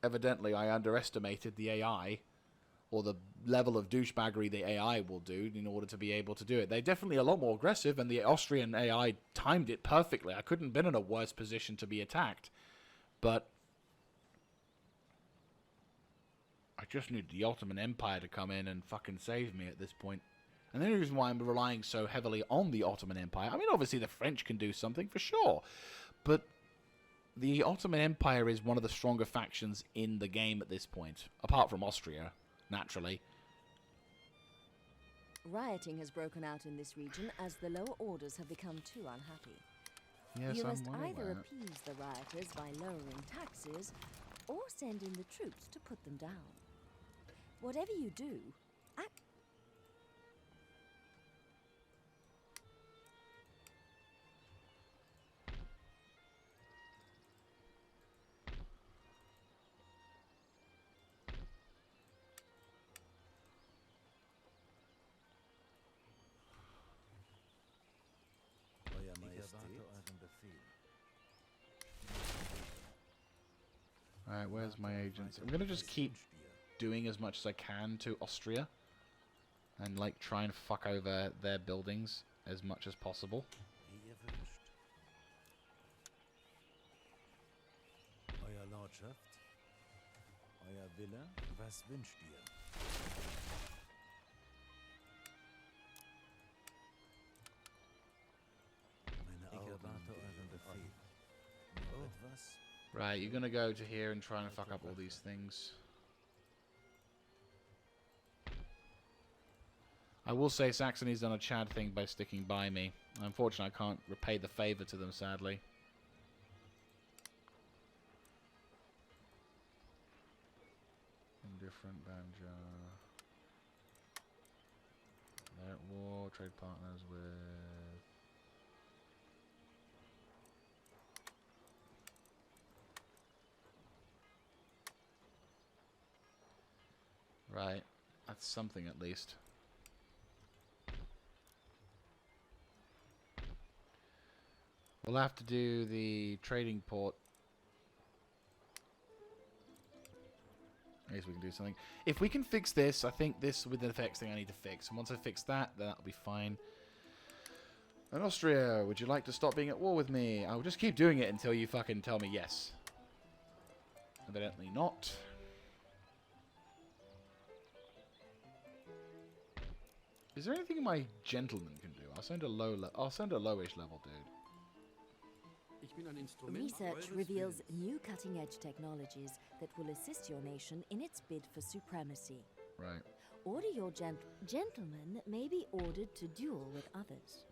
S1: evidently I underestimated the AI, or the level of douchebaggery the AI will do in order to be able to do it. They're definitely a lot more aggressive, and the Austrian AI timed it perfectly. I couldn't have been in a worse position to be attacked. But I just need the Ottoman Empire to come in and fucking save me at this point. And the only reason why I'm relying so heavily on the Ottoman Empire, I mean, obviously the French can do something, for sure. But the Ottoman Empire is one of the stronger factions in the game at this point, apart from Austria, naturally.
S2: Rioting has broken out in this region as the lower orders have become too unhappy.
S1: Yes,
S2: You
S1: I'm
S2: must
S1: aware of
S2: either
S1: that.
S2: appease the rioters by lowering taxes, or send in the troops to put them down. Whatever you do, act.
S4: Euer Majestät. Ich erwarte euren Befehl.
S1: Alright, where's my agents? I'm gonna just keep doing as much as I can to Austria. And, like, try and fuck over their buildings as much as possible.
S4: Wie ihr wünscht. Euer Lordschaft. Euer Wille. Was wünscht ihr? Meine Augen. Ich erwarte euren Befehl. Noch etwas?
S1: Right, you're gonna go to here and try and fuck up all these things. I will say Saxony's done a Chad thing by sticking by me. Unfortunately, I can't repay the favour to them, sadly. Indifferent Banjo. They're at war, trade partners with... Right, that's something at least. We'll have to do the trading port. I guess we can do something. If we can fix this, I think this with the effects thing I need to fix. And once I fix that, then that'll be fine. And Austria, would you like to stop being at war with me? I'll just keep doing it until you fucking tell me yes. Evidently not. Is there anything my gentleman can do? I'll send a lowish level dude.
S2: Research reveals new cutting-edge technologies that will assist your nation in its bid for supremacy.
S1: Right.
S2: Order your gentlemen may be ordered to duel with others.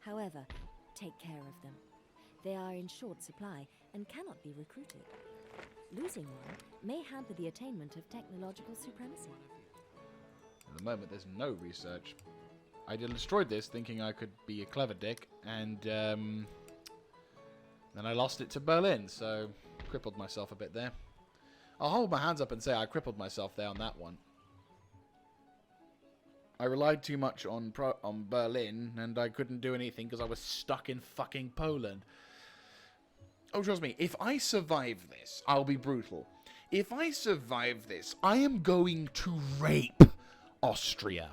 S2: However, take care of them. They are in short supply and cannot be recruited. Losing one may hamper the attainment of technological supremacy.
S1: At the moment, there's no research. I destroyed this thinking I could be a clever dick, and then I lost it to Berlin, so crippled myself a bit there. I'll hold my hands up and say I crippled myself there on that one. I relied too much on Berlin, and I couldn't do anything because I was stuck in fucking Poland. Oh, trust me, if I survive this, I'll be brutal. If I survive this, I am going to rape Austria.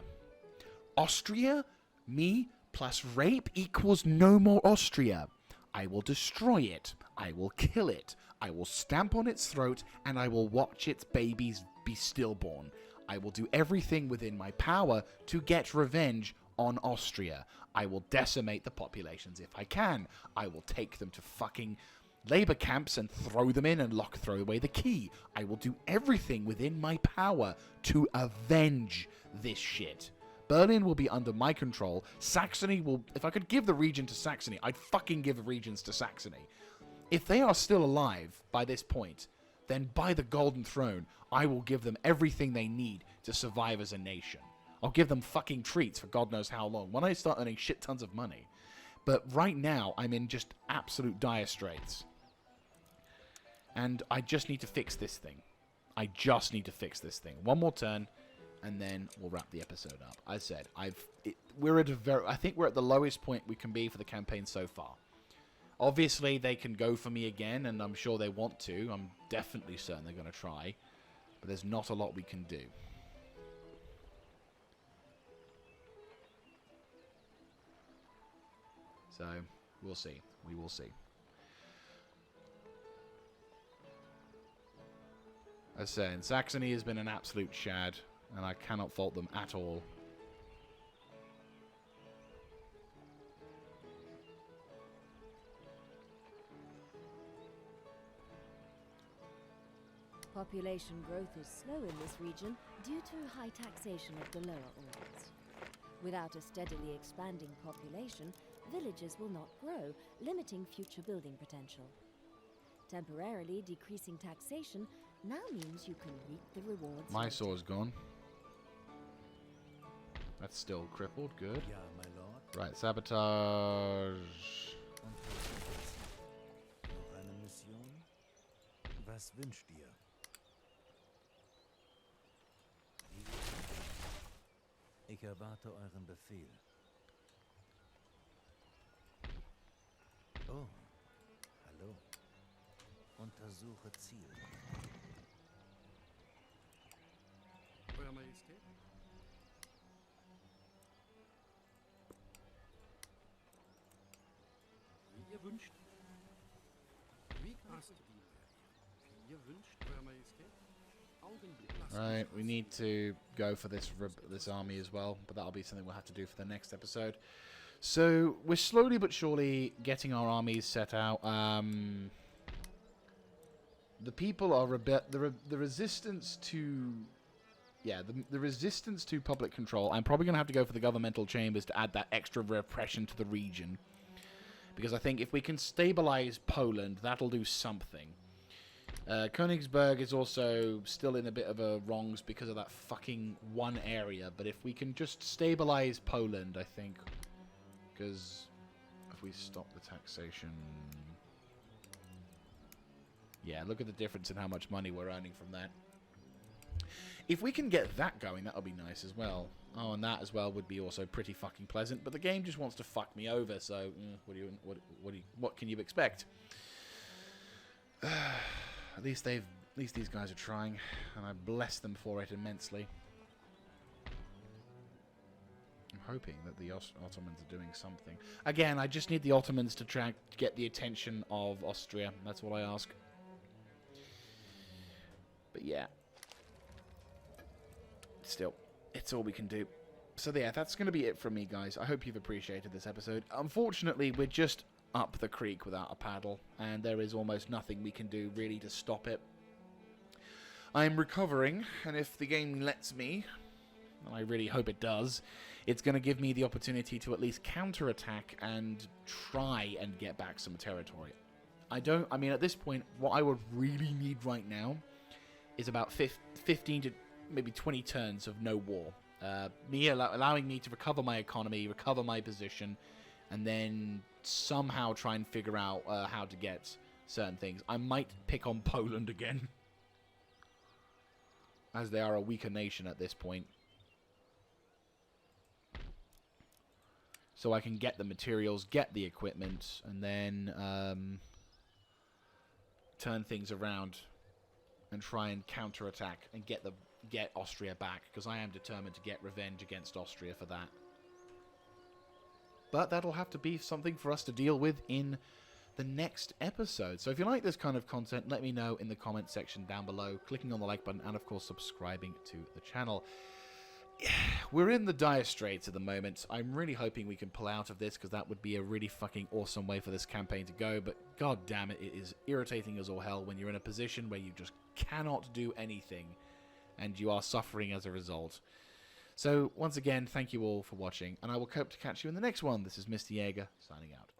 S1: Austria, me, plus rape equals no more Austria. I will destroy it. I will kill it. I will stamp on its throat, and I will watch its babies be stillborn. I will do everything within my power to get revenge on Austria. I will decimate the populations if I can. I will take them to fucking labor camps and throw them in and throw away the key. I will do everything within my power to avenge this shit. Berlin will be under my control. Saxony will... If I could give the region to Saxony, I'd fucking give the regions to Saxony. If they are still alive by this point, then by the Golden Throne, I will give them everything they need to survive as a nation. I'll give them fucking treats for God knows how long, when I start earning shit tons of money. But right now, I'm in just absolute dire straits. And I just need to fix this thing. I just need to fix this thing. One more turn, and then we'll wrap the episode up. As I said, I think we're at the lowest point we can be for the campaign so far. Obviously, they can go for me again, and I'm sure they want to. I'm definitely certain they're going to try. But there's not a lot we can do. So, we'll see. We will see. As I said, Saxony has been an absolute shad, and I cannot fault them at all.
S2: Population growth is slow in this region due to high taxation of the lower orders. Without a steadily expanding population, villages will not grow, limiting future building potential. Temporarily decreasing taxation now means you can reap the rewards.
S1: My
S2: later.
S1: sword's gone. That's still crippled. Good.
S4: Ja, my lord.
S1: Right, sabotage.
S4: Und was ist das? Noch eine Mission? Was wünscht ihr? Ich erwarte euren Befehl. Oh, hallo. Untersuche Ziel.
S5: Euer Majestät? Wie ihr wünscht. Wie passt die Imperial? Wie ihr wünscht, Euer Majestät? Augenblick. Lasst
S1: Right,
S5: mich
S1: we need to go for this army as well, but that'll be something we'll have to do for the next episode. So we're slowly but surely getting our armies set out. The people are the resistance to, yeah, the resistance to public control. I'm probably gonna have to go for the governmental chambers to add that extra repression to the region, because I think if we can stabilize Poland, that'll do something. Königsberg is also still in a bit of a wrongs because of that fucking one area. But if we can just stabilize Poland, I think, because if we stop the taxation, yeah, look at the difference in how much money we're earning from that. If we can get that going, that'll be nice as well. Oh, and that as well would be also pretty fucking pleasant. But the game just wants to fuck me over, so what can you expect? At least these guys are trying, and I bless them for it immensely. I'm hoping that the Ottomans are doing something. Again, I just need the Ottomans to try to get the attention of Austria. That's what I ask. But yeah. Still, it's all we can do. So yeah, that's going to be it from me, guys. I hope you've appreciated this episode. Unfortunately, we're just up the creek without a paddle, and there is almost nothing we can do really to stop it. I'm recovering, and if the game lets me, and I really hope it does, it's going to give me the opportunity to at least counterattack and try and get back some territory. I mean, at this point, what I would really need right now is about 15 to maybe 20 turns of no war. Allowing me to recover my economy, recover my position, and then somehow try and figure out how to get certain things. I might pick on Poland again, as they are a weaker nation at this point. So I can get the materials, get the equipment, and then turn things around and try and counterattack and get Austria back, because I am determined to get revenge against Austria for that. But that'll have to be something for us to deal with in the next episode. So if you like this kind of content, let me know in the comment section down below, clicking on the like button, and of course subscribing to the channel. We're in the dire straits at the moment. I'm really hoping we can pull out of this, because that would be a really fucking awesome way for this campaign to go. But god damn it, it is irritating as all hell when you're in a position where you just cannot do anything, and you are suffering as a result. So, once again, thank you all for watching, and I will hope to catch you in the next one. This is Mr. Jaeger, signing out.